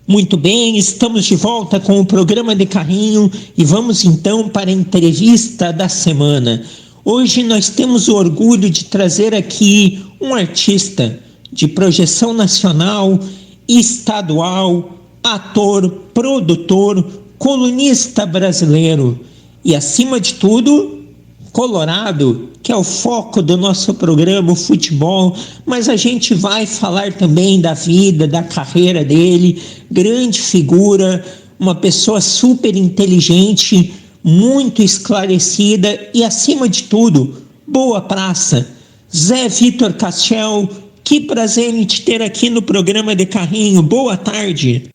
Muito bem, estamos de volta com o programa de carrinho e vamos então para a entrevista da semana. Hoje nós temos o orgulho de trazer aqui um artista de projeção nacional, estadual, ator, produtor, colunista brasileiro e, acima de tudo, colorado, que é o foco do nosso programa, o futebol, mas a gente vai falar também da vida, da carreira dele, grande figura, uma pessoa super inteligente, muito esclarecida e, acima de tudo, boa praça. Zé Vitor Castiel, que prazer em te ter aqui no programa de carrinho. Boa tarde.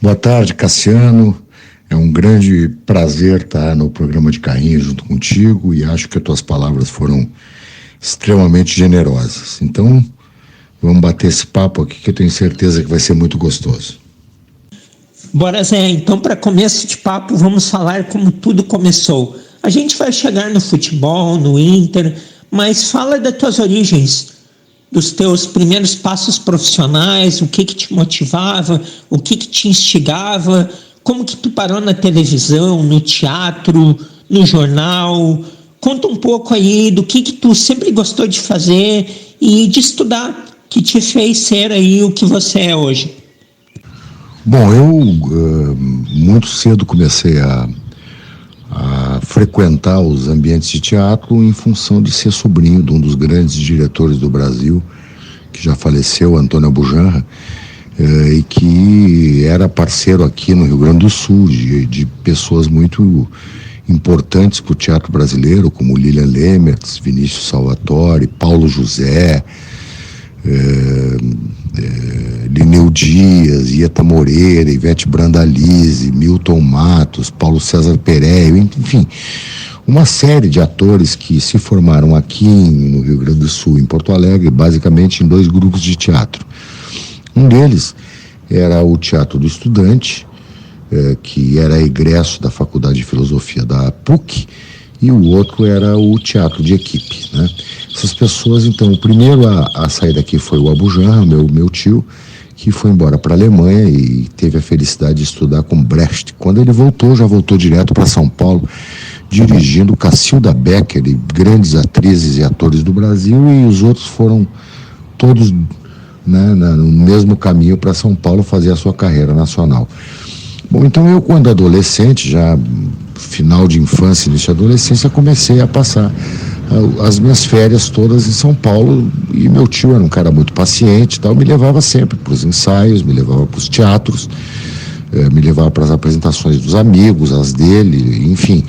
Boa tarde, Cassiano. É um grande prazer estar no programa de carrinho junto contigo e acho que as tuas palavras foram extremamente generosas. Então, vamos bater esse papo aqui que eu tenho certeza que vai ser muito gostoso. Bora, Zé. Então, para começo de papo, vamos falar como tudo começou. A gente vai chegar no futebol, no Inter, mas fala das tuas origens, dos teus primeiros passos profissionais, o que te motivava, o que te instigava. Como que tu parou na televisão, no teatro, no jornal? Conta um pouco aí do que tu sempre gostou de fazer e de estudar, que te fez ser aí o que você é hoje. Bom, eu muito cedo comecei a frequentar os ambientes de teatro em função de ser sobrinho de um dos grandes diretores do Brasil, que já faleceu, Antônio Abujanra, e que era parceiro aqui no Rio Grande do Sul de pessoas muito importantes para o teatro brasileiro, como Lilian Lemertz, Vinícius Salvatore, Paulo José, Lineu Dias, Ieta Moreira, Ivete Brandalize, Milton Matos, Paulo César Pereio, enfim, uma série de atores que se formaram aqui no Rio Grande do Sul, em Porto Alegre, basicamente em 2 grupos de teatro. Um deles era o Teatro do Estudante, que era egresso da Faculdade de Filosofia da PUC, e o outro era o Teatro de Equipe, né? Essas pessoas, então, o primeiro a sair daqui foi o Abujanra, meu tio, que foi embora para a Alemanha e teve a felicidade de estudar com Brecht. Quando ele voltou, já voltou direto para São Paulo, dirigindo Cacilda Becker e grandes atrizes e atores do Brasil, e os outros foram todos, né, no mesmo caminho para São Paulo fazer a sua carreira nacional. Bom, então eu, quando adolescente, já final de infância, início de adolescência, comecei a passar as minhas férias todas em São Paulo, e meu tio era um cara muito paciente e tal, me levava sempre para os ensaios, me levava para os teatros, me levava para as apresentações dos amigos, as dele, enfim.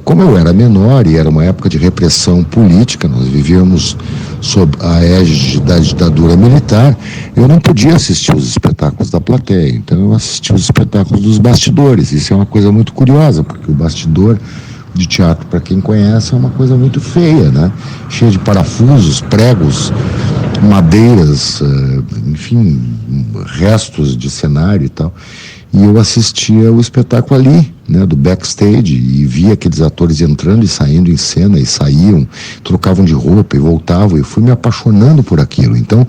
Como eu era menor e era uma época de repressão política, nós vivíamos sob a égide da ditadura militar, eu não podia assistir os espetáculos da plateia, então eu assistia os espetáculos dos bastidores. Isso é uma coisa muito curiosa, porque o bastidor de teatro, para quem conhece, é uma coisa muito feia, né? Cheia de parafusos, pregos, madeiras, enfim, restos de cenário e tal. E eu assistia o espetáculo ali, né, do backstage, e via aqueles atores entrando e saindo em cena, e saíam, trocavam de roupa e voltavam, e eu fui me apaixonando por aquilo. Então,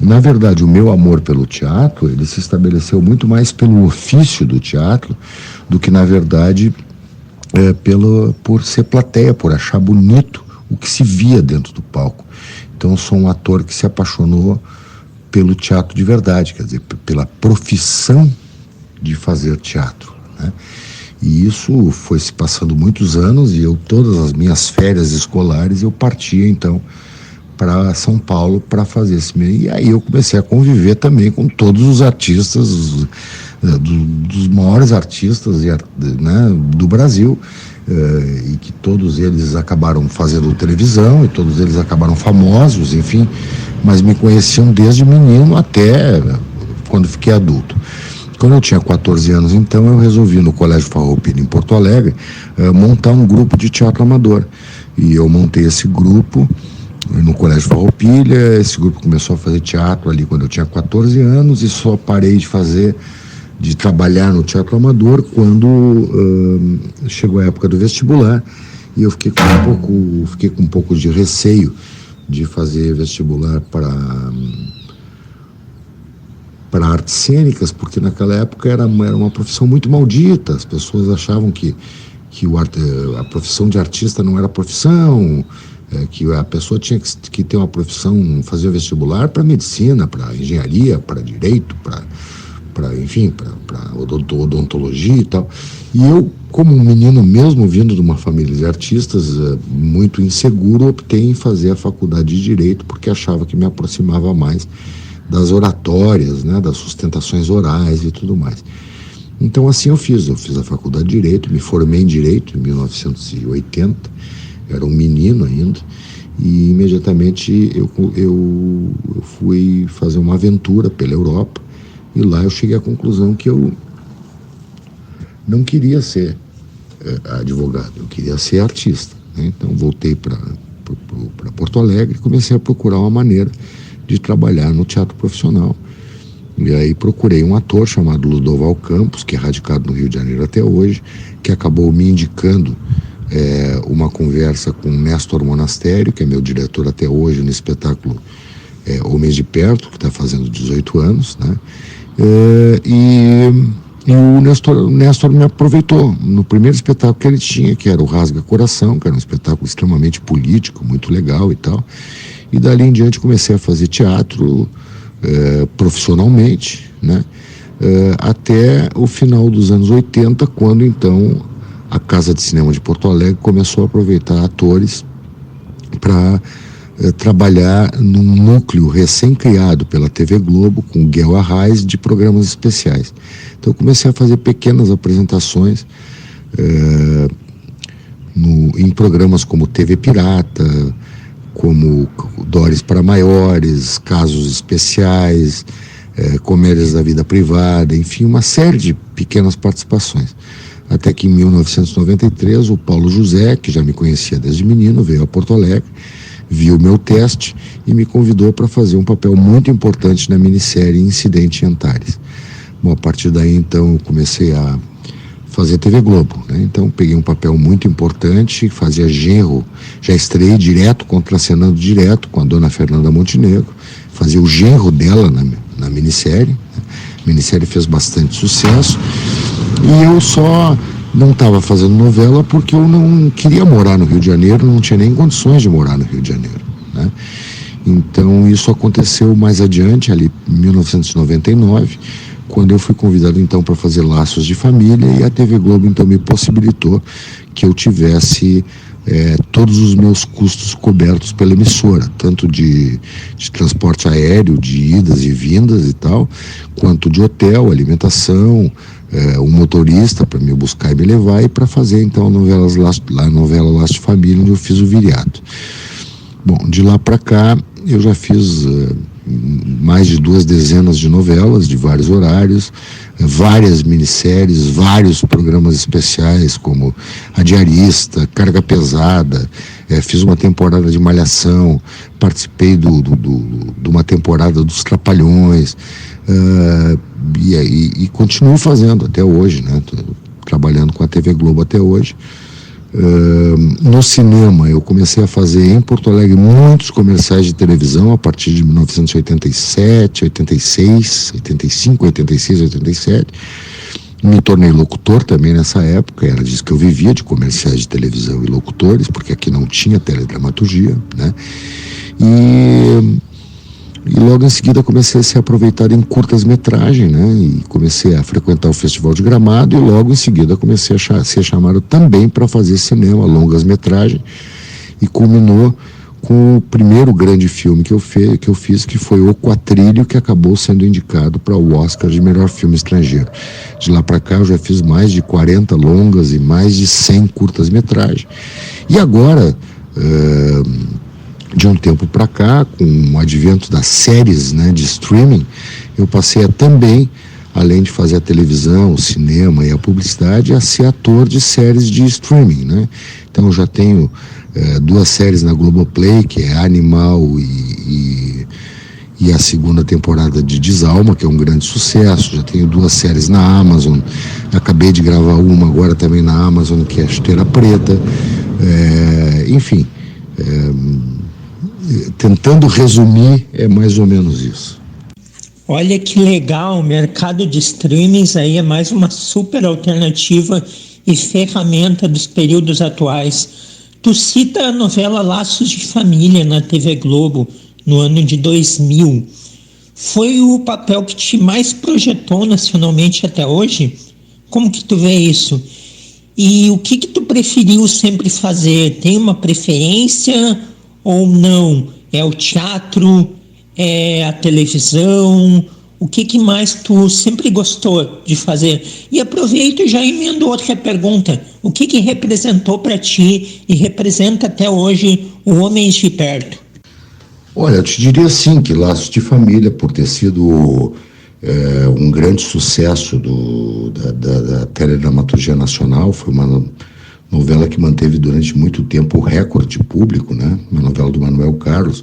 na verdade, o meu amor pelo teatro, ele se estabeleceu muito mais pelo ofício do teatro do que, na verdade, por ser plateia, por achar bonito o que se via dentro do palco. Então, eu sou um ator que se apaixonou pelo teatro de verdade, quer dizer, pela profissão de fazer teatro, né? E isso foi se passando muitos anos, e todas as minhas férias escolares, eu partia então para São Paulo para fazer esse meio. E aí eu comecei a conviver também com todos os artistas, dos maiores artistas, né, do Brasil, e que todos eles acabaram fazendo televisão, e todos eles acabaram famosos, enfim, mas me conheciam desde menino até quando fiquei adulto. Quando eu tinha 14 anos, então, eu resolvi, no Colégio Farroupilha, em Porto Alegre, montar um grupo de teatro amador. E eu montei esse grupo no Colégio Farroupilha. Esse grupo começou a fazer teatro ali quando eu tinha 14 anos, e só parei de trabalhar no teatro amador quando chegou a época do vestibular, e eu fiquei com um pouco de receio de fazer vestibular para artes cênicas, porque naquela época era uma profissão muito maldita. As pessoas achavam que a profissão de artista não era profissão, que a pessoa tinha que ter uma profissão, fazer vestibular para medicina, para engenharia, para direito, para odontologia e tal. E eu, como um menino mesmo vindo de uma família de artistas, muito inseguro, optei em fazer a faculdade de Direito, porque achava que me aproximava mais das oratórias, né, das sustentações orais e tudo mais. Então assim eu fiz a faculdade de Direito, me formei em Direito em 1980, era um menino ainda, e imediatamente eu fui fazer uma aventura pela Europa, e lá eu cheguei à conclusão que eu não queria ser advogado, eu queria ser artista, né? Então voltei para Porto Alegre e comecei a procurar uma maneira de trabalhar no teatro profissional. E aí procurei um ator chamado Ludoval Campos, que é radicado no Rio de Janeiro até hoje, que acabou me indicando uma conversa com Néstor Monastério, que é meu diretor até hoje no espetáculo Homens de Perto, que está fazendo 18 anos, né? E o Néstor me aproveitou no primeiro espetáculo que ele tinha, que era o Rasga Coração, que era um espetáculo extremamente político, muito legal e tal. E dali em diante comecei a fazer teatro profissionalmente, né? Até o final dos anos 80, quando então a Casa de Cinema de Porto Alegre começou a aproveitar atores para trabalhar num núcleo recém-criado pela TV Globo, com Guel Arraes, de programas especiais. Então eu comecei a fazer pequenas apresentações em programas como TV Pirata, como Dores para Maiores, Casos Especiais, Comédias da Vida Privada, enfim, uma série de pequenas participações. Até que em 1993 o Paulo José, que já me conhecia desde menino, veio a Porto Alegre, viu o meu teste e me convidou para fazer um papel muito importante na minissérie Incidente em Antares. Bom, a partir daí então eu comecei a fazer TV Globo, né? Então peguei um papel muito importante, fazia genro, já estreiei direto, contracenando direto com a dona Fernanda Montenegro, fazia o genro dela na minissérie, né? A minissérie fez bastante sucesso e eu só não estava fazendo novela porque eu não queria morar no Rio de Janeiro, não tinha nem condições de morar no Rio de Janeiro, né? Então isso aconteceu mais adiante, ali em 1999, quando eu fui convidado então para fazer Laços de Família, e a TV Globo então me possibilitou que eu tivesse todos os meus custos cobertos pela emissora, tanto de transporte aéreo, de idas e vindas e tal, quanto de hotel, alimentação, um motorista para me buscar e me levar, e para fazer então a novela Laços de Família, onde eu fiz o Viriato. Bom, de lá para cá eu já fiz mais de 2 dezenas de novelas de vários horários, várias minisséries, vários programas especiais como A Diarista, Carga Pesada, fiz uma temporada de Malhação, participei de uma temporada dos Trapalhões, e continuo fazendo até hoje, né? Tô trabalhando com a TV Globo até hoje. No cinema eu comecei a fazer em Porto Alegre muitos comerciais de televisão a partir de 1987, 86, 85, 86, 87. Me tornei locutor também nessa época, era disso que eu vivia, de comerciais de televisão e locutores, porque aqui não tinha teledramaturgia, né? E logo em seguida comecei a ser aproveitado em curtas-metragens, né? E comecei a frequentar o Festival de Gramado, e logo em seguida comecei a ser chamado também para fazer cinema, longas-metragens, e culminou com o primeiro grande filme que eu fiz, que foi O Quatrilho, que acabou sendo indicado para o Oscar de melhor filme estrangeiro. De lá para cá eu já fiz mais de 40 longas e mais de 100 curtas-metragens. E agora, de um tempo para cá, com o advento das séries, né, de streaming, eu passei a também, além de fazer a televisão, o cinema e a publicidade, a ser ator de séries de streaming, né? Então eu já tenho 2 séries na Globoplay, que é Animal e a segunda temporada de Desalma, que é um grande sucesso. Já tenho 2 séries na Amazon, acabei de gravar uma agora também na Amazon, que é a Chuteira Preta, enfim, tentando resumir, é mais ou menos isso. Olha que legal, o mercado de streamings aí é mais uma super alternativa e ferramenta dos períodos atuais. Tu cita a novela Laços de Família na TV Globo no ano de 2000. Foi o papel que te mais projetou nacionalmente até hoje? Como que tu vê isso? E o que tu preferiu sempre fazer? Tem uma preferência ou não? É o teatro? É a televisão? O que mais tu sempre gostou de fazer? E aproveito e já emendo outra pergunta. O que representou para ti e representa até hoje o Homens de Perto? Olha, eu te diria sim que Laços de Família, por ter sido um grande sucesso da teledramaturgia nacional, foi uma novela que manteve durante muito tempo o recorde público, né? Uma novela do Manuel Carlos,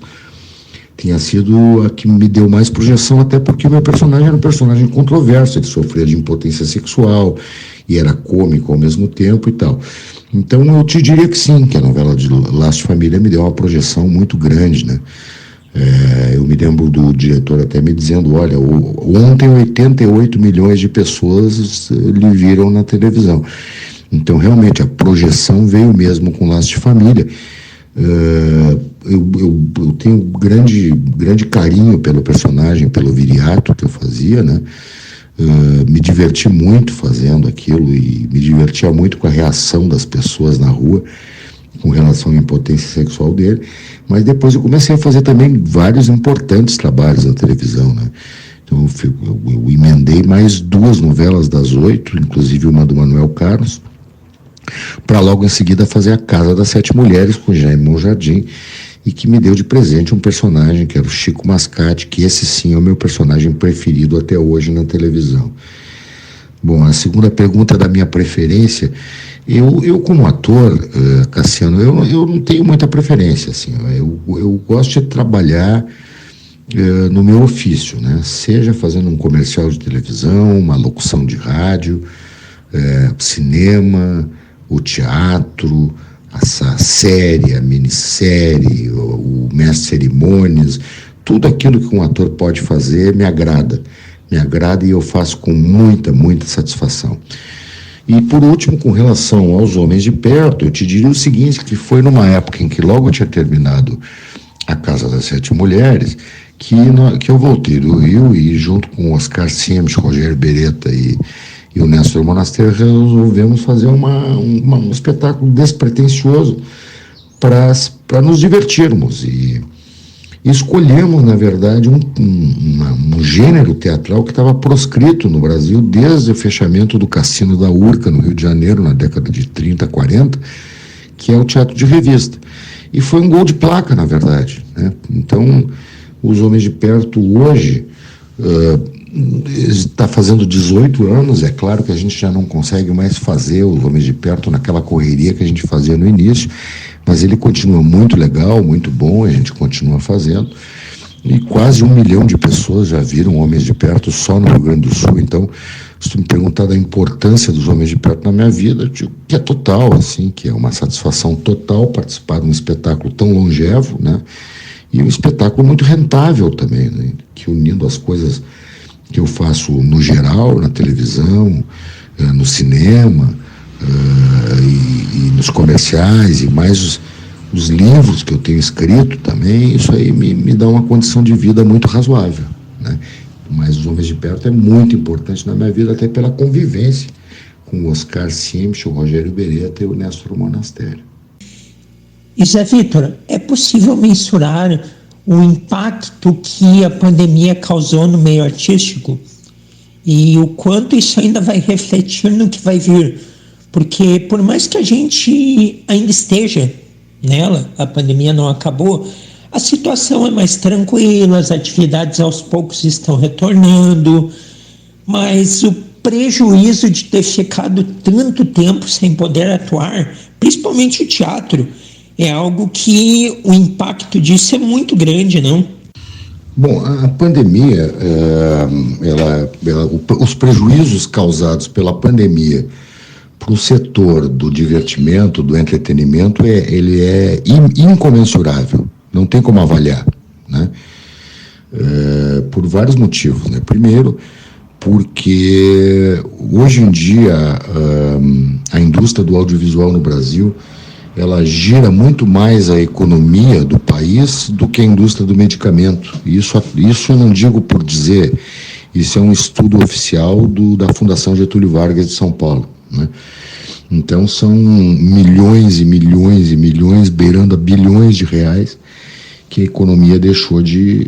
tinha sido a que me deu mais projeção, até porque o meu personagem era um personagem controverso, ele sofria de impotência sexual e era cômico ao mesmo tempo e tal. Então eu te diria que sim, que a novela de Laços de Família me deu uma projeção muito grande, né? Eu me lembro do diretor até me dizendo, olha, ontem 88 milhões de pessoas lhe viram na televisão. Então realmente a projeção veio mesmo com Laços de Família. Eu tenho grande carinho pelo personagem, pelo Viriato que eu fazia, né? Me diverti muito fazendo aquilo e me divertia muito com a reação das pessoas na rua com relação à impotência sexual dele, mas depois eu comecei a fazer também vários importantes trabalhos na televisão, né? Então eu emendei mais 2 novelas das 8, inclusive uma do Manuel Carlos, para logo em seguida fazer A Casa das 7 Mulheres com Jaime Monjardim, e que me deu de presente um personagem que era o Chico Mascate, que esse sim é o meu personagem preferido até hoje na televisão. Bom, a segunda pergunta da minha preferência, eu como ator, Cassiano, eu não tenho muita preferência, assim, eu gosto de trabalhar no meu ofício, né? Seja fazendo um comercial de televisão, uma locução de rádio, cinema, o teatro, a série, a minissérie, o mestre de cerimônias, tudo aquilo que um ator pode fazer me agrada e eu faço com muita satisfação. E por último, com relação aos Homens de Perto, eu te diria o seguinte, que foi numa época em que logo tinha terminado A Casa das 7 Mulheres, que eu voltei do Rio e junto com o Oscar Simes, Rogério Beretta e o Néstor Monasterio resolvemos fazer um espetáculo despretensioso para nos divertirmos e escolhemos, na verdade, um gênero teatral que estava proscrito no Brasil desde o fechamento do Cassino da Urca, no Rio de Janeiro, na década de 30, 40, que é o teatro de revista. E foi um gol de placa, na verdade, né? Então, Os Homens de Perto hoje está fazendo 18 anos, é claro que a gente já não consegue mais fazer Os Homens de Perto naquela correria que a gente fazia no início, mas ele continua muito legal, muito bom, a gente continua fazendo, e quase 1 milhão de pessoas já viram Homens de Perto só no Rio Grande do Sul. Então, se tu me perguntar da importância dos Homens de Perto na minha vida, eu digo que é total, assim, que é uma satisfação total participar de um espetáculo tão longevo, né? E um espetáculo muito rentável também, né? Que unindo as coisas que eu faço no geral, na televisão, no cinema, e nos comerciais, e mais os livros que eu tenho escrito também, isso aí me dá uma condição de vida muito razoável, né? Mas Os Homens de Perto é muito importante na minha vida, até pela convivência com o Oscar Simes, o Rogério Beretta e o Néstor Monasterio. E Zé Vitor, é possível mensurar o impacto que a pandemia causou no meio artístico? E o quanto isso ainda vai refletir no que vai vir? Porque por mais que a gente ainda esteja nela, a pandemia não acabou, a situação é mais tranquila, as atividades aos poucos estão retornando, mas o prejuízo de ter ficado tanto tempo sem poder atuar, principalmente o teatro, é algo que o impacto disso é muito grande, não? Bom, a pandemia, os prejuízos causados pela pandemia para o setor do divertimento, do entretenimento, ele é incomensurável, não tem como avaliar, né? por vários motivos, né? Primeiro, porque hoje em dia a indústria do audiovisual no Brasil, ela gira muito mais a economia do país do que a indústria do medicamento. Isso eu não digo por dizer, isso é um estudo oficial da Fundação Getúlio Vargas de São Paulo, né? Então são milhões e milhões e milhões, beirando a bilhões de reais, que a economia deixou de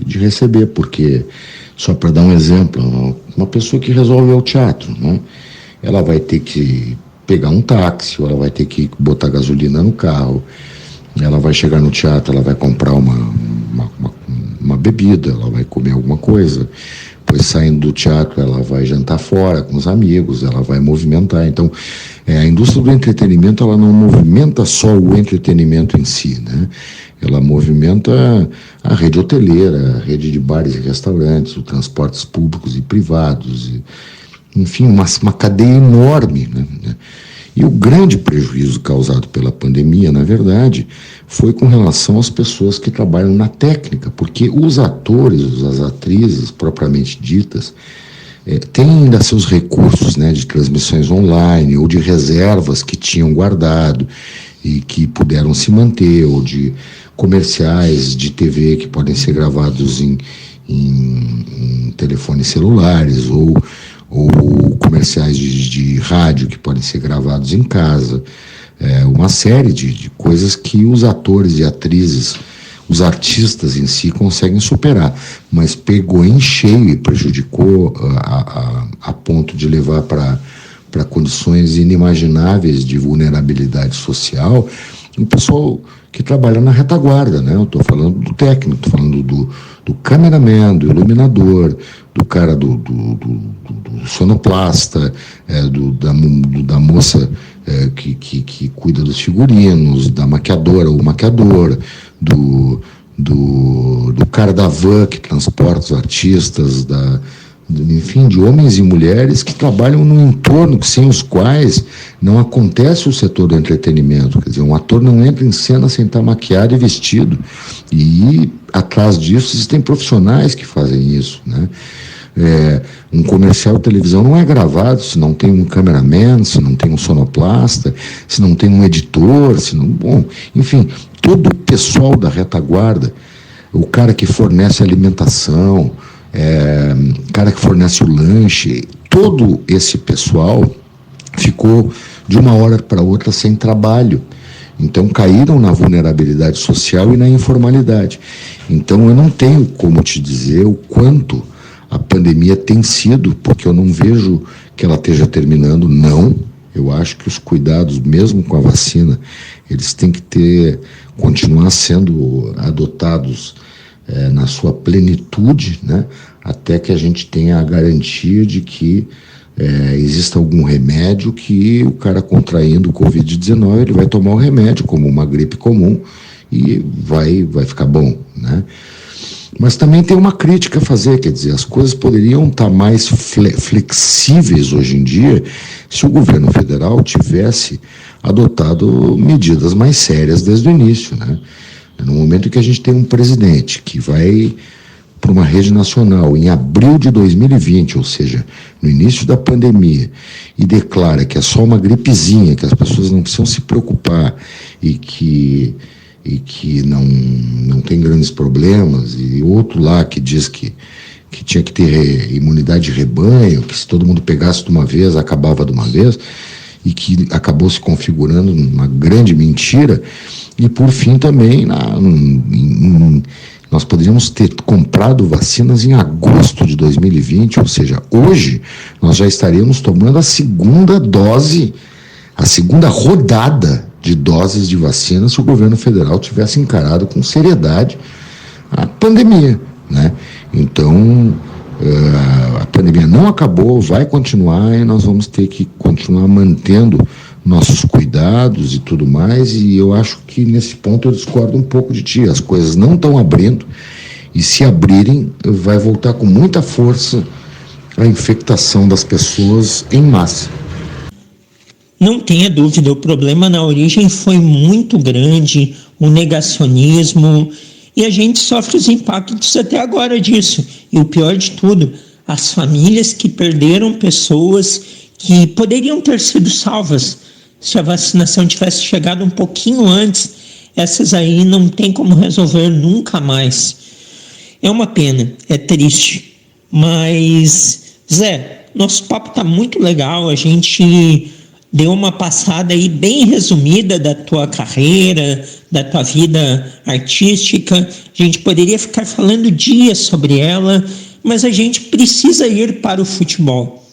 receber, porque, só para dar um exemplo, uma pessoa que resolve ir ao teatro, né? Ela vai ter que pegar um táxi, ou ela vai ter que botar gasolina no carro, ela vai chegar no teatro, ela vai comprar uma bebida, ela vai comer alguma coisa, depois saindo do teatro ela vai jantar fora com os amigos, ela vai movimentar. Então a indústria do entretenimento, ela não movimenta só o entretenimento em si, né? Ela movimenta a rede hoteleira, a rede de bares e restaurantes, os transportes públicos e privados, enfim, uma cadeia enorme, né? E o grande prejuízo causado pela pandemia, na verdade, foi com relação às pessoas que trabalham na técnica, porque os atores, as atrizes propriamente ditas, têm ainda seus recursos, né, de transmissões online ou de reservas que tinham guardado e que puderam se manter, ou de comerciais de TV que podem ser gravados em telefones celulares, ou comerciais de rádio que podem ser gravados em casa, uma série de coisas que os atores e atrizes, os artistas em si, conseguem superar, mas pegou em cheio e prejudicou a ponto de levar para condições inimagináveis de vulnerabilidade social o pessoal que trabalha na retaguarda, né? Eu estou falando do técnico, estou falando do cameraman, do iluminador, do cara do sonoplasta, da moça que cuida dos figurinos, da maquiadora ou maquiador, do cara da van que transporta os artistas, enfim, de homens e mulheres que trabalham num entorno sem os quais não acontece o setor do entretenimento. Quer dizer, um ator não entra em cena sem estar maquiado e vestido. E atrás disso existem profissionais que fazem isso, né? Um comercial de televisão não é gravado se não tem um cameraman, se não tem um sonoplasta, se não tem um editor, enfim, todo o pessoal da retaguarda, o cara que fornece alimentação, o cara que fornece o lanche, todo esse pessoal ficou de uma hora para outra sem trabalho. Então caíram na vulnerabilidade social e na informalidade. Então eu não tenho como te dizer o quanto a pandemia tem sido, porque eu não vejo que ela esteja terminando, não. Eu acho que os cuidados, mesmo com a vacina, eles têm que continuar sendo adotados na sua plenitude, né? Até que a gente tenha a garantia de que exista algum remédio que o cara contraindo o Covid-19, ele vai tomar o remédio como uma gripe comum e vai ficar bom, né? Mas também tem uma crítica a fazer, quer dizer, as coisas poderiam estar mais flexíveis hoje em dia se o governo federal tivesse adotado medidas mais sérias desde o início, né? No momento em que a gente tem um presidente que vai para uma rede nacional em abril de 2020, ou seja, no início da pandemia, e declara que é só uma gripezinha, que as pessoas não precisam se preocupar e que não tem grandes problemas, e outro lá que diz que tinha que ter imunidade de rebanho, que se todo mundo pegasse de uma vez, acabava de uma vez, e que acabou se configurando uma grande mentira. E por fim também, nós poderíamos ter comprado vacinas em agosto de 2020, ou seja, hoje nós já estaríamos tomando a segunda dose, a segunda rodada de doses de vacina se o governo federal tivesse encarado com seriedade a pandemia, né? Então, a pandemia não acabou, vai continuar e nós vamos ter que continuar mantendo nossos cuidados e tudo mais, e eu acho que nesse ponto eu discordo um pouco de ti. As coisas não estão abrindo, e se abrirem, vai voltar com muita força a infectação das pessoas em massa. Não tenha dúvida, o problema na origem foi muito grande, o negacionismo, E a gente sofre os impactos até agora disso. E o pior de tudo, as famílias que perderam pessoas que poderiam ter sido salvas se a vacinação tivesse chegado um pouquinho antes, essas aí não tem como resolver nunca mais. É uma pena, é triste. Mas, Zé, nosso papo tá muito legal, a gente deu uma passada aí bem resumida da tua carreira, da tua vida artística. A gente poderia ficar falando dias sobre ela, mas a gente precisa ir para o futebol.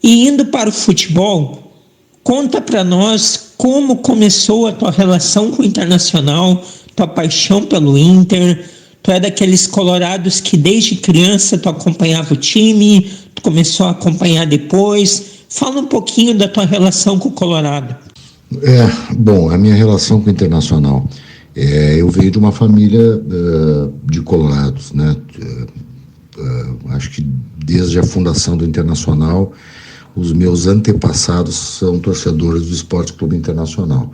E indo para o futebol, conta para nós como começou a tua relação com o Internacional, tua paixão pelo Inter. Tu é daqueles colorados que desde criança tu acompanhava o time, tu começou a acompanhar depois. Fala um pouquinho da tua relação com o Colorado. Bom, a minha relação com o Internacional, eu venho de uma família de colorados, né? Acho que desde a fundação do Internacional, os meus antepassados são torcedores do Esporte Clube Internacional.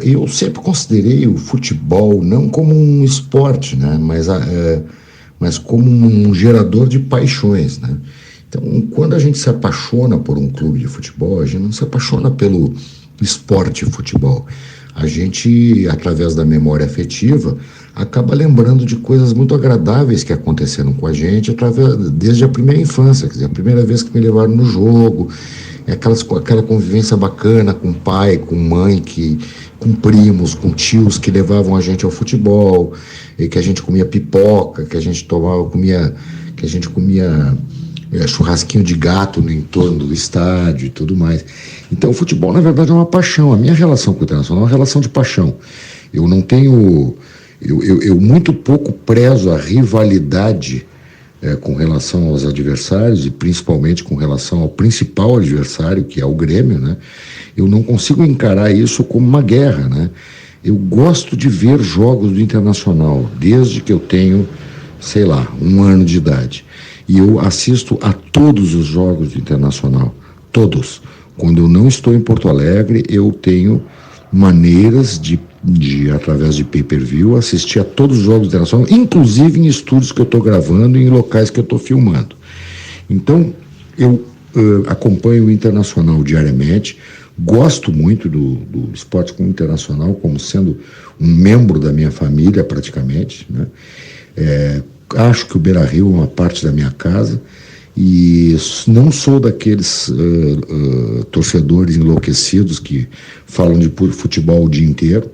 Eu sempre considerei o futebol não como um esporte, né? Mas como um gerador de paixões, né? Então, quando a gente se apaixona por um clube de futebol, a gente não se apaixona pelo esporte futebol. A gente, através da memória afetiva, acaba lembrando de coisas muito agradáveis que aconteceram com a gente desde a primeira infância, quer dizer, a primeira vez que me levaram no jogo, aquela convivência bacana com pai, com mãe, com primos, com tios que levavam a gente ao futebol, e que a gente comia pipoca, que a gente comia churrasquinho de gato no entorno do estádio e tudo mais. Então o futebol na verdade é uma paixão. A minha relação com o Internacional é uma relação de paixão. Eu não tenho, eu muito pouco prezo a rivalidade com relação aos adversários e principalmente com relação ao principal adversário, que é o Grêmio, né? Eu não consigo encarar isso como uma guerra, né? Eu gosto de ver jogos do Internacional desde que eu tenho, sei lá, 1 ano de idade. E eu assisto a todos os jogos do Internacional, todos. Quando eu não estou em Porto Alegre, eu tenho maneiras de através de pay-per-view, assistir a todos os jogos do Internacional, inclusive em estúdios que eu estou gravando e em locais que eu estou filmando. Então, eu acompanho o Internacional diariamente, gosto muito do Esporte Clube Internacional como sendo um membro da minha família, praticamente, né? Acho que o Beira-Rio é uma parte da minha casa e não sou daqueles torcedores enlouquecidos que falam de futebol o dia inteiro.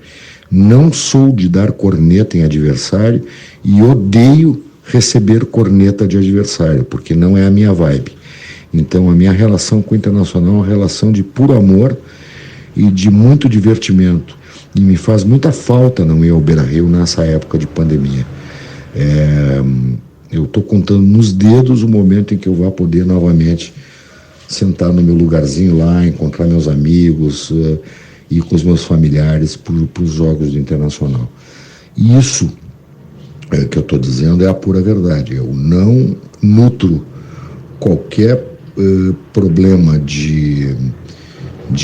Não sou de dar corneta em adversário e odeio receber corneta de adversário, porque não é a minha vibe. Então a minha relação com o Internacional é uma relação de puro amor e de muito divertimento. E me faz muita falta não ir ao Beira-Rio nessa época de pandemia. Eu estou contando nos dedos o momento em que eu vou poder novamente sentar no meu lugarzinho lá, encontrar meus amigos, ir com os meus familiares para os jogos do Internacional. E isso que eu estou dizendo é a pura verdade. Eu não nutro qualquer problema de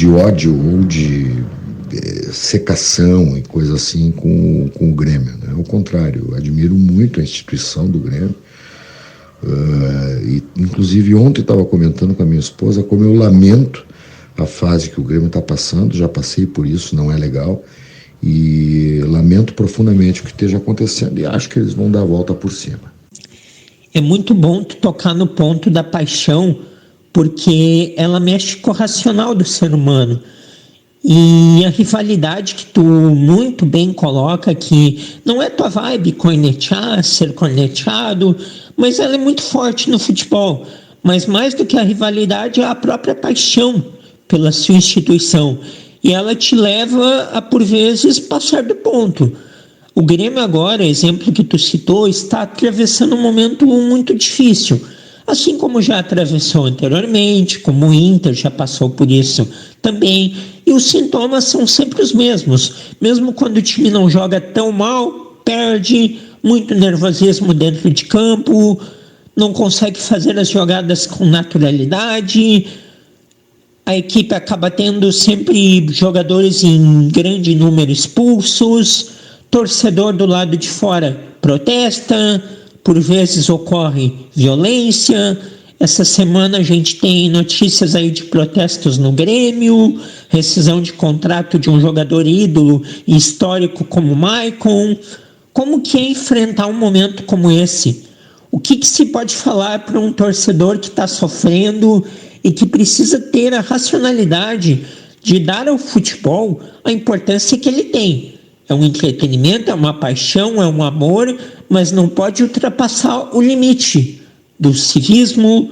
ódio ou de secação e coisa assim com o Grêmio, né? Ao contrário, eu admiro muito a instituição do Grêmio. E inclusive ontem estava comentando com a minha esposa como eu lamento a fase que o Grêmio está passando. Já passei por isso, não é legal, e lamento profundamente o que esteja acontecendo e acho que eles vão dar a volta por cima. É muito bom tu tocar no ponto da paixão, porque ela mexe com o racional do ser humano. E a rivalidade que tu muito bem coloca, que não é tua vibe cornetear, ser corneteado, mas ela é muito forte no futebol. Mas mais do que a rivalidade é a própria paixão pela sua instituição. E ela te leva a, por vezes, passar do ponto. O Grêmio agora, exemplo que tu citou, está atravessando um momento muito difícil. Assim como já atravessou anteriormente, como o Inter já passou por isso também. E os sintomas são sempre os mesmos. Mesmo quando o time não joga tão mal, perde, muito nervosismo dentro de campo, não consegue fazer as jogadas com naturalidade. A equipe acaba tendo sempre jogadores em grande número expulsos. torcedor do lado de fora protesta, por vezes ocorre violência. Essa semana a gente tem notícias aí de protestos no Grêmio, rescisão de contrato de um jogador ídolo e histórico como o Maicon. Como que é enfrentar um momento como esse? O que se pode falar para um torcedor que está sofrendo e que precisa ter a racionalidade de dar ao futebol a importância que ele tem? É um entretenimento, é uma paixão, é um amor, mas não pode ultrapassar o limite do civismo,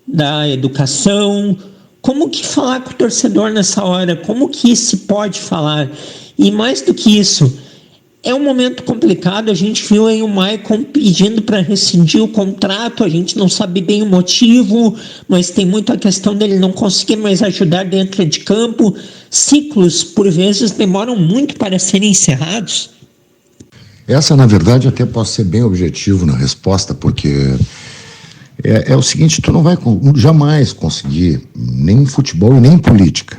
da educação. Como que falar com o torcedor nessa hora? Como que se pode falar? E mais do que isso, é um momento complicado. A gente viu aí o Maicon pedindo para rescindir o contrato, a gente não sabe bem o motivo, mas tem muito a questão dele não conseguir mais ajudar dentro de campo. Ciclos, por vezes, demoram muito para serem encerrados. Essa, na verdade, até posso ser bem objetivo na resposta, porque é o seguinte: tu não vai jamais conseguir, nem em futebol e nem em política,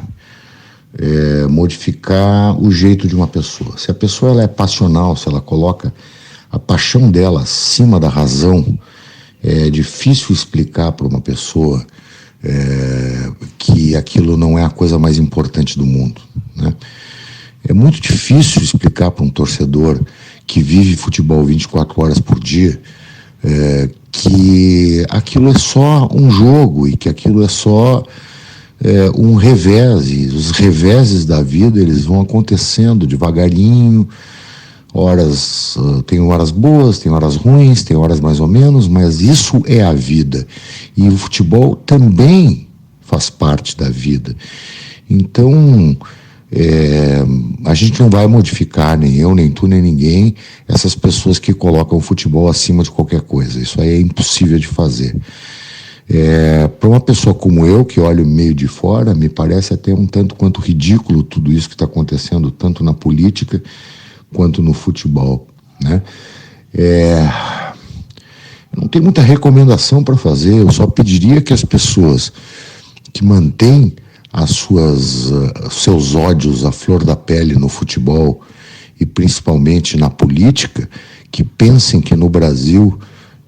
modificar o jeito de uma pessoa. Se a pessoa ela é passional, se ela coloca a paixão dela acima da razão, é difícil explicar para uma pessoa que aquilo não é a coisa mais importante do mundo, né? É muito difícil explicar para um torcedor que vive futebol 24 horas por dia que aquilo é só um jogo e que aquilo é só um revés, e os reveses da vida eles vão acontecendo devagarinho. Tem horas boas, tem horas ruins, tem horas mais ou menos, mas isso é a vida, e o futebol também faz parte da vida. Então a gente não vai modificar, nem eu, nem tu, nem ninguém, essas pessoas que colocam o futebol acima de qualquer coisa. Isso aí é impossível de fazer. Para uma pessoa como eu, que olho meio de fora, me parece até um tanto quanto ridículo tudo isso que está acontecendo, tanto na política quanto no futebol, né? Não tem muita recomendação para fazer. Eu só pediria que as pessoas que mantêm seus ódios à flor da pele no futebol e principalmente na política, que pensem que no Brasil,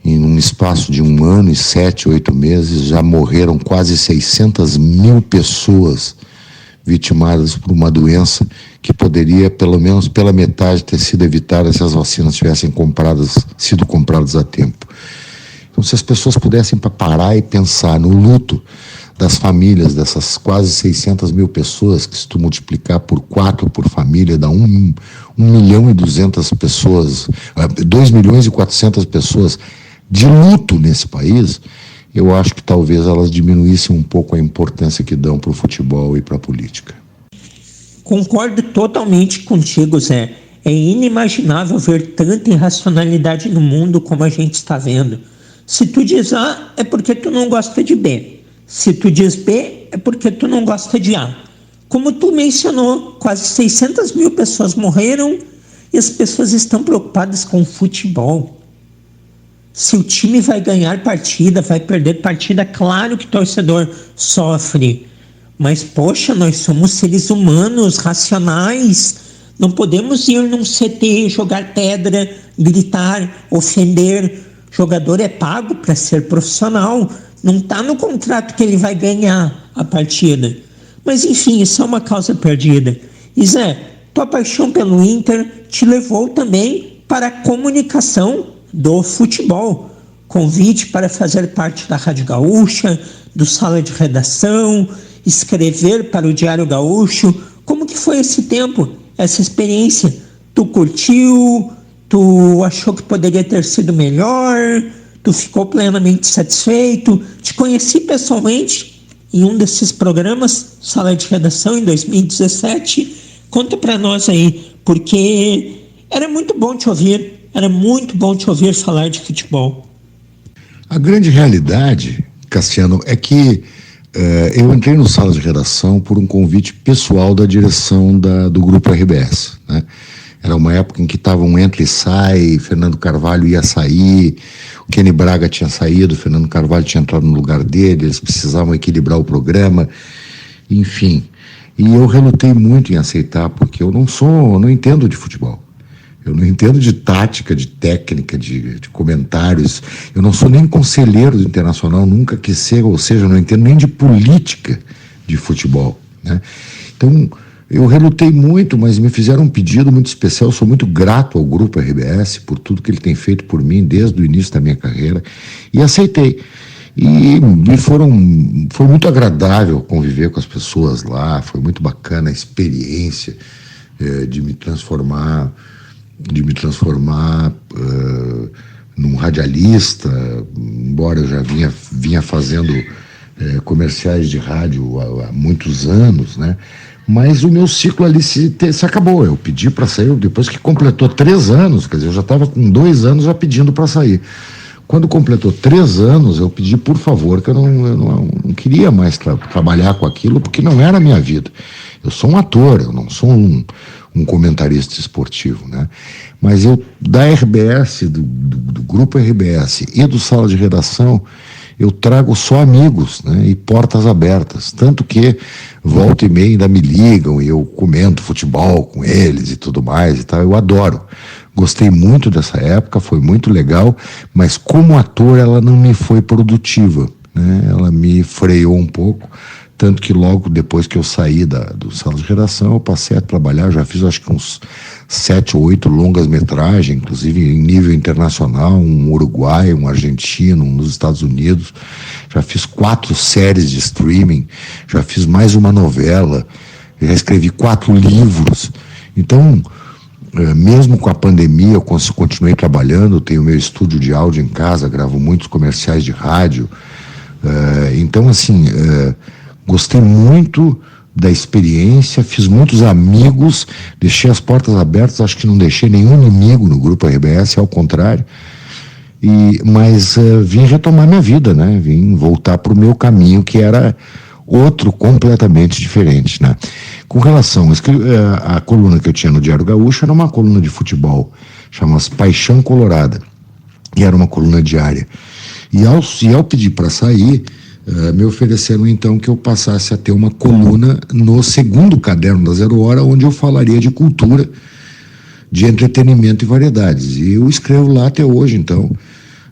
em um espaço de 1 ano e 7, 8 meses, já morreram quase 600 mil pessoas vitimadas por uma doença que poderia, pelo menos pela metade, ter sido evitada se as vacinas tivessem sido compradas a tempo. Então, se as pessoas pudessem parar e pensar no luto das famílias dessas quase 600 mil pessoas, que se tu multiplicar por 4 por família, dá 1 milhão e 200 pessoas, 2 milhões e 400 pessoas de luto nesse país, eu acho que talvez elas diminuíssem um pouco a importância que dão para o futebol e para a política. Concordo totalmente contigo, Zé. É inimaginável ver tanta irracionalidade no mundo como a gente está vendo. Se tu diz A, é porque tu não gosta de B. Se tu diz B, é porque tu não gosta de A. Como tu mencionou, quase 600 mil pessoas morreram e as pessoas estão preocupadas com o futebol. Se o time vai ganhar partida, vai perder partida, claro que o torcedor sofre. Mas, poxa, nós somos seres humanos, racionais. Não podemos ir num CT, jogar pedra, gritar, ofender. O jogador é pago para ser profissional. Não está no contrato que ele vai ganhar a partida. Mas, enfim, isso é uma causa perdida. E, Zé, tua paixão pelo Inter te levou também para a comunicação do futebol. Convite para fazer parte da Rádio Gaúcha, do Sala de Redação, escrever para o Diário Gaúcho. Como que foi esse tempo, essa experiência? Tu curtiu? Tu achou que poderia ter sido melhor? Tu ficou plenamente satisfeito? Te conheci pessoalmente em um desses programas, Sala de Redação, em 2017. Conta para nós aí, porque era muito bom te ouvir. Era muito bom te ouvir falar de futebol. A grande realidade, Cassiano, é que eu entrei no Sala de Redação por um convite pessoal da direção do Grupo RBS, né? Era uma época em que estava um entra e sai, Fernando Carvalho ia sair, o Kenny Braga tinha saído, o Fernando Carvalho tinha entrado no lugar dele, eles precisavam equilibrar o programa, enfim. E eu relutei muito em aceitar, porque eu não entendo de futebol. Eu não entendo de tática, de técnica, de comentários. Eu não sou nem conselheiro do Internacional, nunca quis ser, ou seja, eu não entendo nem de política de futebol, né? Então, eu relutei muito, mas me fizeram um pedido muito especial. Eu sou muito grato ao Grupo RBS por tudo que ele tem feito por mim desde o início da minha carreira, e aceitei. E foi muito agradável conviver com as pessoas lá, foi muito bacana a experiência de me transformar num radialista, embora eu já vinha fazendo comerciais de rádio há muitos anos, né? Mas o meu ciclo ali se acabou. Eu pedi para sair depois que completou 3 anos, quer dizer, eu já estava com 2 anos já pedindo para sair. Quando completou 3 anos, eu pedi, por favor, que eu não queria mais trabalhar com aquilo, porque não era a minha vida. Eu sou um ator, eu não sou um comentarista esportivo, né? Mas da RBS, do Grupo RBS e do Sala de Redação, eu trago só amigos, né, e portas abertas, tanto que volta e meia ainda me ligam e eu comento futebol com eles e tudo mais e tal. Eu adoro, gostei muito dessa época, foi muito legal, mas como ator ela não me foi produtiva, né? Ela me freou um pouco, tanto que logo depois que eu saí do Sala de Redação, eu passei a trabalhar, já fiz acho que uns 7 ou 8 longas-metragens, inclusive em nível internacional, um uruguaio, um argentino, um nos Estados Unidos. Já fiz 4 séries de streaming, já fiz mais uma novela, já escrevi 4 livros. Então, mesmo com a pandemia, eu continuei trabalhando, tenho meu estúdio de áudio em casa, gravo muitos comerciais de rádio. Então, assim, gostei muito da experiência, fiz muitos amigos, deixei as portas abertas, acho que não deixei nenhum inimigo no Grupo RBS, ao contrário, mas vim retomar minha vida, né? Vim voltar para o meu caminho, que era outro completamente diferente, né? Com relação a coluna que eu tinha no Diário Gaúcho era uma coluna de futebol, chama-se Paixão Colorada, e era uma coluna diária. E ao pedir para sair, me ofereceram então que eu passasse a ter uma coluna no segundo caderno da Zero Hora, onde eu falaria de cultura, de entretenimento e variedades. E eu escrevo lá até hoje, então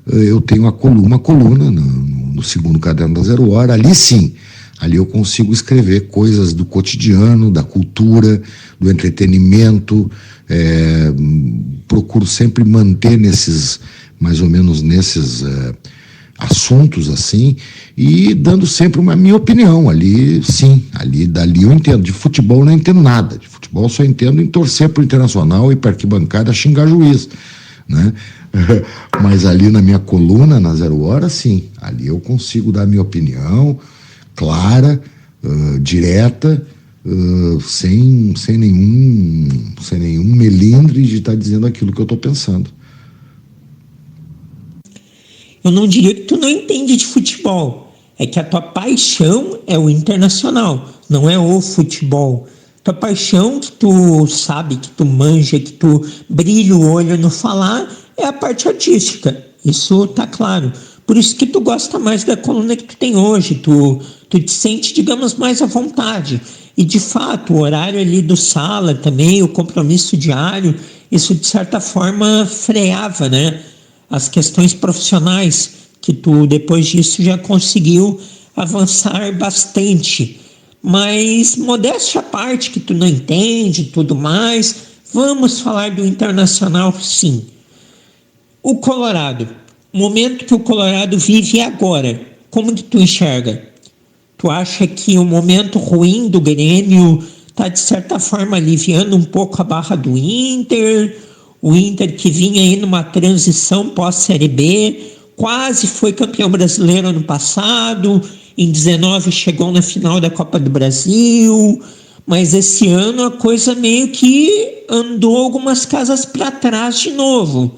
eu tenho uma coluna no segundo caderno da Zero Hora. Ali sim, ali eu consigo escrever coisas do cotidiano, da cultura, do entretenimento. Procuro sempre manter mais ou menos nesses assuntos assim, e dando sempre uma minha opinião. Ali sim, dali eu entendo. De futebol eu não entendo nada, de futebol eu só entendo em torcer pro Internacional e para arquibancada xingar juiz, né? Mas ali na minha coluna, na Zero Hora, sim, ali eu consigo dar minha opinião clara, direta, sem nenhum melindre de estar dizendo aquilo que eu estou pensando. Eu não diria que tu não entende de futebol. É que a tua paixão é o Internacional, não é o futebol. Tua paixão, que tu sabe, que tu manja, que tu brilha o olho no falar, é a parte artística. Isso tá claro. Por isso que tu gosta mais da coluna que tu tem hoje. Tu te sente, digamos, mais à vontade. E, de fato, o horário ali do Sala também, o compromisso diário, isso, de certa forma, freava, né? As questões profissionais, que tu depois disso já conseguiu avançar bastante. Mas, modéstia à parte, que tu não entende e tudo mais, vamos falar do Internacional, sim. O Colorado, o momento que o Colorado vive agora, como que tu enxerga? Tu acha que o momento ruim do Grêmio está, de certa forma, aliviando um pouco a barra do Inter? O Inter, que vinha aí numa transição pós-Série B, quase foi campeão brasileiro ano passado, em 19 chegou na final da Copa do Brasil, mas esse ano a coisa meio que andou algumas casas para trás de novo.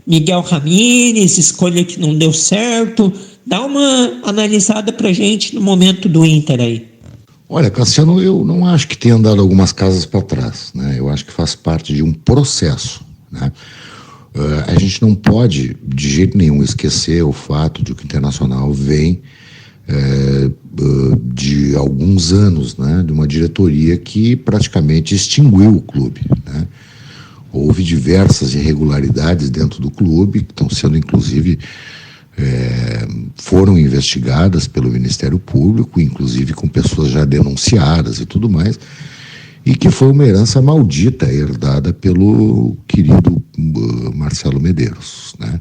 Miguel Ramírez, escolha que não deu certo. Dá uma analisada pra gente no momento do Inter aí. Olha, Cassiano, eu não acho que tenha andado algumas casas para trás, né? Eu acho que faz parte de um processo, né? A gente não pode, de jeito nenhum, esquecer o fato de que o Internacional vem de alguns anos, né? De uma diretoria que praticamente extinguiu o clube, né? Houve diversas irregularidades dentro do clube, que estão sendo, inclusive, foram investigadas pelo Ministério Público, inclusive com pessoas já denunciadas e tudo mais, e que foi uma herança maldita herdada pelo querido Marcelo Medeiros, né?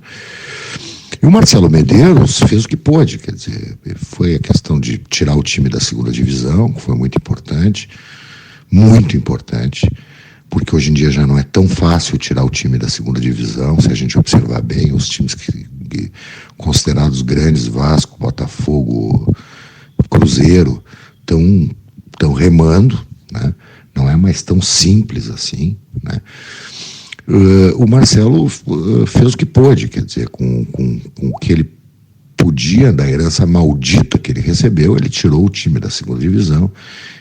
E o Marcelo Medeiros fez o que pôde, quer dizer, foi a questão de tirar o time da segunda divisão, que foi muito importante, porque hoje em dia já não é tão fácil tirar o time da segunda divisão. Se a gente observar bem, os times considerados grandes, Vasco, Botafogo, Cruzeiro, estão remando, né? Não é mais tão simples assim, né? O Marcelo fez o que pôde, quer dizer, com o que ele podia, da herança maldita que ele recebeu, ele tirou o time da segunda divisão,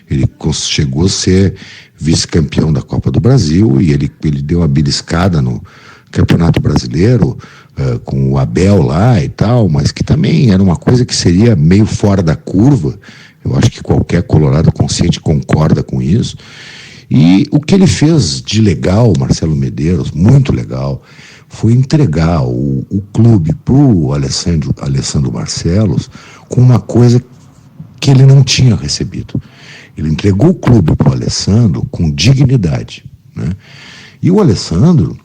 ele chegou a ser vice-campeão da Copa do Brasil, e ele deu uma beliscada no Campeonato Brasileiro, com o Abel lá e tal, mas que também era uma coisa que seria meio fora da curva. Eu acho que qualquer colorado consciente concorda com isso. E o que ele fez de legal, Marcelo Medeiros, muito legal, foi entregar o clube para o Alessandro Barcelos com uma coisa que ele não tinha recebido. Ele entregou o clube para o Alessandro com dignidade, né? E o Alessandro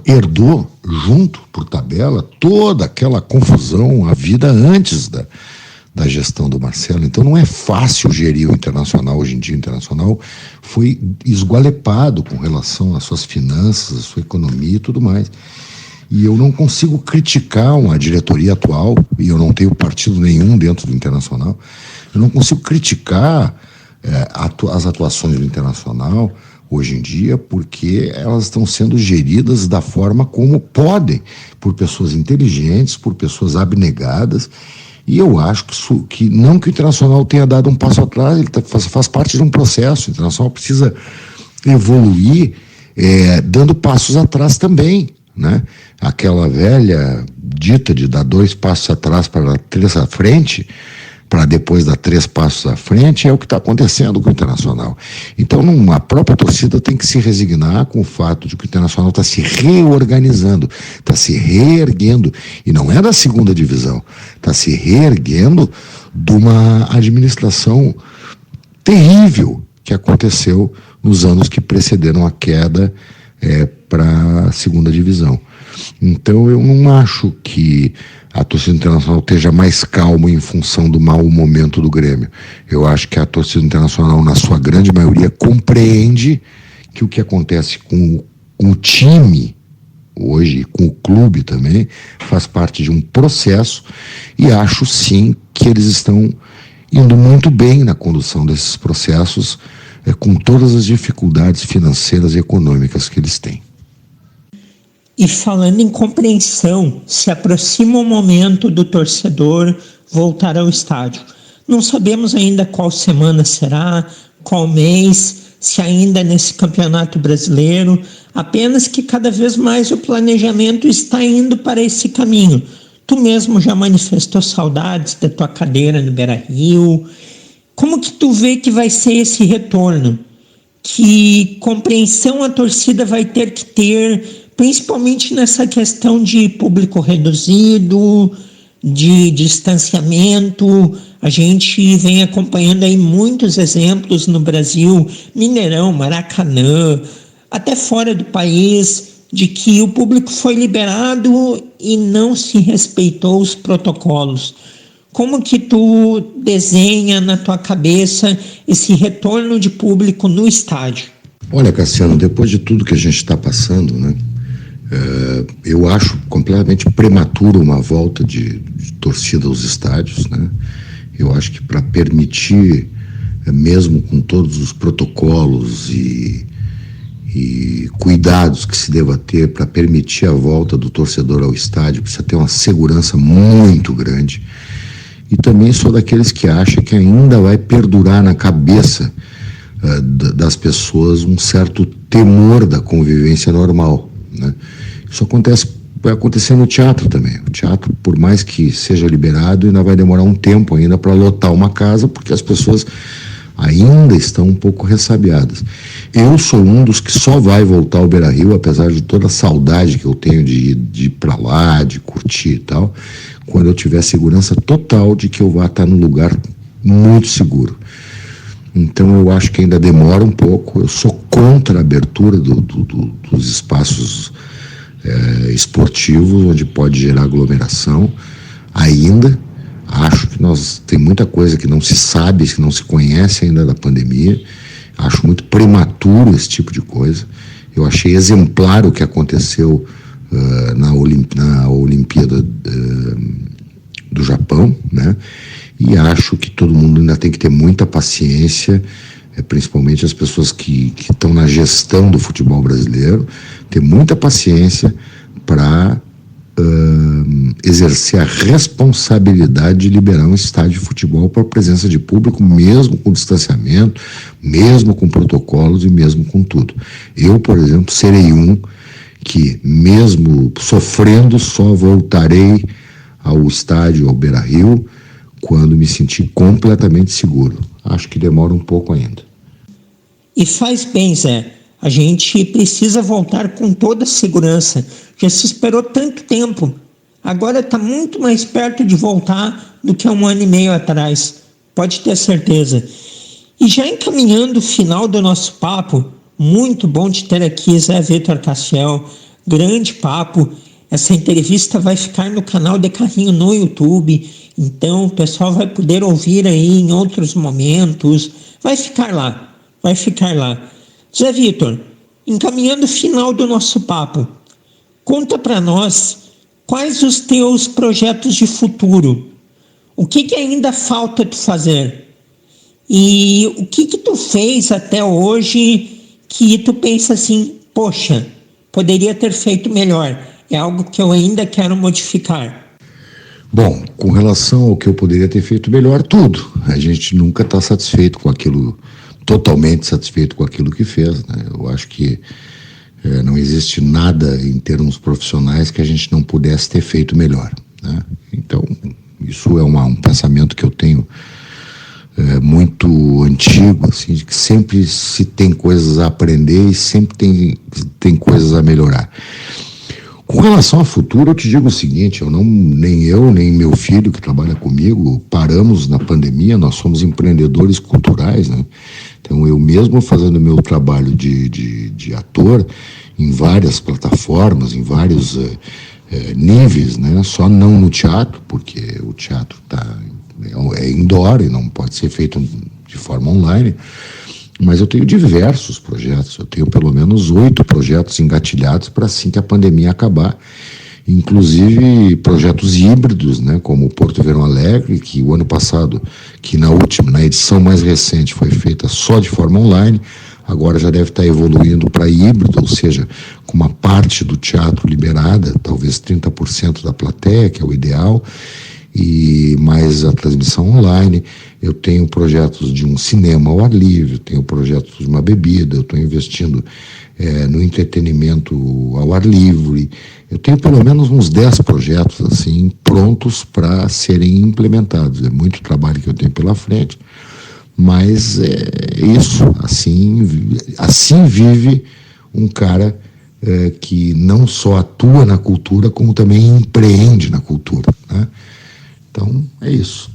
herdou, junto, por tabela, toda aquela confusão, a vida antes da gestão do Marcelo. Então não é fácil gerir o Internacional hoje em dia. O Internacional foi esgualepado com relação às suas finanças, à sua economia e tudo mais. E eu não consigo criticar uma diretoria atual, e eu não tenho partido nenhum dentro do Internacional, eu não consigo criticar as atuações do Internacional hoje em dia, porque elas estão sendo geridas da forma como podem, por pessoas inteligentes, por pessoas abnegadas. E eu acho que não que o Internacional tenha dado um passo atrás, ele faz parte de um processo. O Internacional precisa evoluir dando passos atrás também, né? Aquela velha dita de dar 2 passos atrás para dar 3 à frente, para depois dar 3 passos à frente, é o que está acontecendo com o Internacional. Então a própria torcida tem que se resignar com o fato de que o Internacional está se reorganizando, está se reerguendo, e não é da segunda divisão, está se reerguendo de uma administração terrível que aconteceu nos anos que precederam a queda para a segunda divisão. Então eu não acho que a torcida internacional esteja mais calma em função do mau momento do Grêmio. Eu acho que a torcida internacional, na sua grande maioria, compreende que o que acontece com o time hoje, com o clube também, faz parte de um processo, e acho sim que eles estão indo muito bem na condução desses processos, com todas as dificuldades financeiras e econômicas que eles têm. E falando em compreensão, se aproxima o momento do torcedor voltar ao estádio. Não sabemos ainda qual semana será, qual mês, se ainda nesse Campeonato Brasileiro, apenas que cada vez mais o planejamento está indo para esse caminho. Tu mesmo já manifestou saudades da tua cadeira no Beira-Rio. Como que tu vê que vai ser esse retorno? Que compreensão a torcida vai ter que ter, principalmente nessa questão de público reduzido, de distanciamento? A gente vem acompanhando aí muitos exemplos no Brasil, Mineirão, Maracanã, até fora do país, de que o público foi liberado e não se respeitou os protocolos. Como que tu desenha na tua cabeça esse retorno de público no estádio? Olha, Cassiano, depois de tudo que a gente está passando, né? Eu acho completamente prematuro uma volta de torcida aos estádios, né? Eu acho que para permitir, mesmo com todos os protocolos e cuidados que se deva ter para permitir a volta do torcedor ao estádio, precisa ter uma segurança muito grande. E também sou daqueles que acham que ainda vai perdurar na cabeça das pessoas um certo temor da convivência normal, né? Isso vai acontecer no teatro também. O teatro, por mais que seja liberado, ainda vai demorar um tempo ainda para lotar uma casa, porque as pessoas ainda estão um pouco ressabiadas. Eu sou um dos que só vai voltar ao Beira-Rio, apesar de toda a saudade que eu tenho de ir para lá, de curtir e tal, quando eu tiver segurança total de que eu vá estar num lugar muito seguro. Então eu acho que ainda demora um pouco. Eu sou contra a abertura dos espaços esportivos, onde pode gerar aglomeração. Ainda acho que tem muita coisa que não se sabe, que não se conhece ainda da pandemia. Acho muito prematuro esse tipo de coisa. Eu achei exemplar o que aconteceu na Olimpíada do Japão, né? E acho que todo mundo ainda tem que ter muita paciência, principalmente as pessoas que estão na gestão do futebol brasileiro, ter muita paciência para exercer a responsabilidade de liberar um estádio de futebol para a presença de público, mesmo com distanciamento, mesmo com protocolos e mesmo com tudo. Eu, por exemplo, serei um que, mesmo sofrendo, só voltarei ao estádio, ao Beira-Rio, quando me sentir completamente seguro. Acho que demora um pouco ainda. E faz bem, Zé. A gente precisa voltar com toda a segurança. Já se esperou tanto tempo. Agora está muito mais perto de voltar do que 1 ano e meio atrás. Pode ter certeza. E já encaminhando o final do nosso papo, muito bom de ter aqui Zé Vitor Castiel. Grande papo. Essa entrevista vai ficar no canal de Carrinho no YouTube. Então o pessoal vai poder ouvir aí em outros momentos. Vai ficar lá. Zé Vitor, encaminhando o final do nosso papo, conta para nós quais os teus projetos de futuro. O que ainda falta tu fazer? E o que tu fez até hoje que tu pensa assim, poxa, poderia ter feito melhor. É algo que eu ainda quero modificar. Bom, com relação ao que eu poderia ter feito melhor, tudo. A gente nunca está satisfeito com aquilo, totalmente satisfeito com aquilo que fez, né? Eu acho que não existe nada em termos profissionais que a gente não pudesse ter feito melhor, né? Então, isso é um pensamento que eu tenho muito antigo, assim, de que sempre se tem coisas a aprender e sempre tem coisas a melhorar. Com relação ao futuro, eu te digo o seguinte, nem eu, nem meu filho que trabalha comigo, paramos na pandemia, nós somos empreendedores culturais, né? Então eu mesmo fazendo meu trabalho de ator em várias plataformas, em vários níveis, né? Só não no teatro, porque o teatro é indoor e não pode ser feito de forma online. Mas eu tenho diversos projetos, eu tenho pelo menos 8 projetos engatilhados para assim que a pandemia acabar, inclusive projetos híbridos, né, como o Porto Verão Alegre, que o ano passado, que na edição mais recente foi feita só de forma online, agora já deve estar evoluindo para híbrido, ou seja, com uma parte do teatro liberada, talvez 30% da plateia, que é o ideal, e mais a transmissão online. Eu tenho projetos de um cinema ao ar livre, eu tenho projetos de uma bebida, eu estou investindo no entretenimento ao ar livre. Eu tenho pelo menos uns 10 projetos assim prontos para serem implementados. É muito trabalho que eu tenho pela frente, mas é isso. Assim vive um cara que não só atua na cultura, como também empreende na cultura, né? Então, é isso.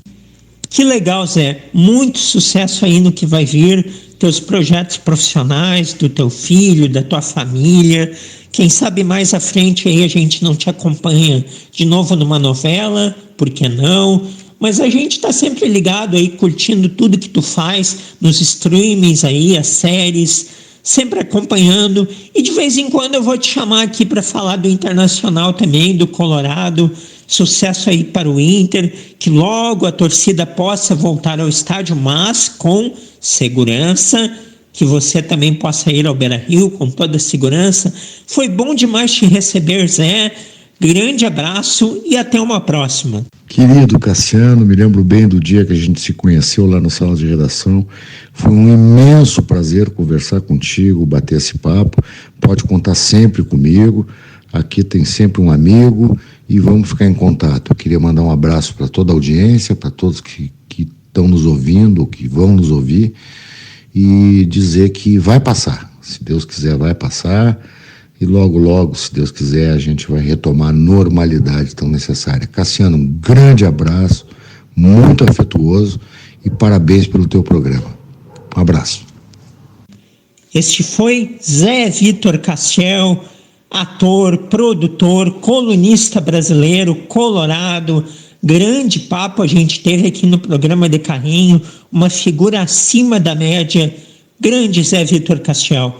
Que legal, Zé. Muito sucesso aí no que vai vir, teus projetos profissionais, do teu filho, da tua família. Quem sabe mais à frente aí a gente não te acompanha de novo numa novela, por que não? Mas a gente está sempre ligado aí, curtindo tudo que tu faz, nos streamings aí, as séries, sempre acompanhando. E de vez em quando eu vou te chamar aqui para falar do Internacional também, do Colorado. Sucesso aí para o Inter, que logo a torcida possa voltar ao estádio, mas com segurança, que você também possa ir ao Beira-Rio com toda a segurança. Foi bom demais te receber, Zé. Grande abraço e até uma próxima. Querido Cassiano, me lembro bem do dia que a gente se conheceu lá na sala de redação. Foi um imenso prazer conversar contigo, bater esse papo. Pode contar sempre comigo. Aqui tem sempre um amigo e vamos ficar em contato. Eu queria mandar um abraço para toda a audiência, para todos que estão estão nos ouvindo, que vão nos ouvir, e dizer que vai passar. Se Deus quiser, vai passar. E logo, logo, se Deus quiser, a gente vai retomar a normalidade tão necessária. Cassiano, um grande abraço, muito afetuoso, e parabéns pelo teu programa. Um abraço. Este foi Zé Vitor Castiel, ator, produtor, colunista brasileiro, colorado. Grande papo a gente teve aqui no programa de Carrinho, uma figura acima da média. Grande Zé Vitor Castiel.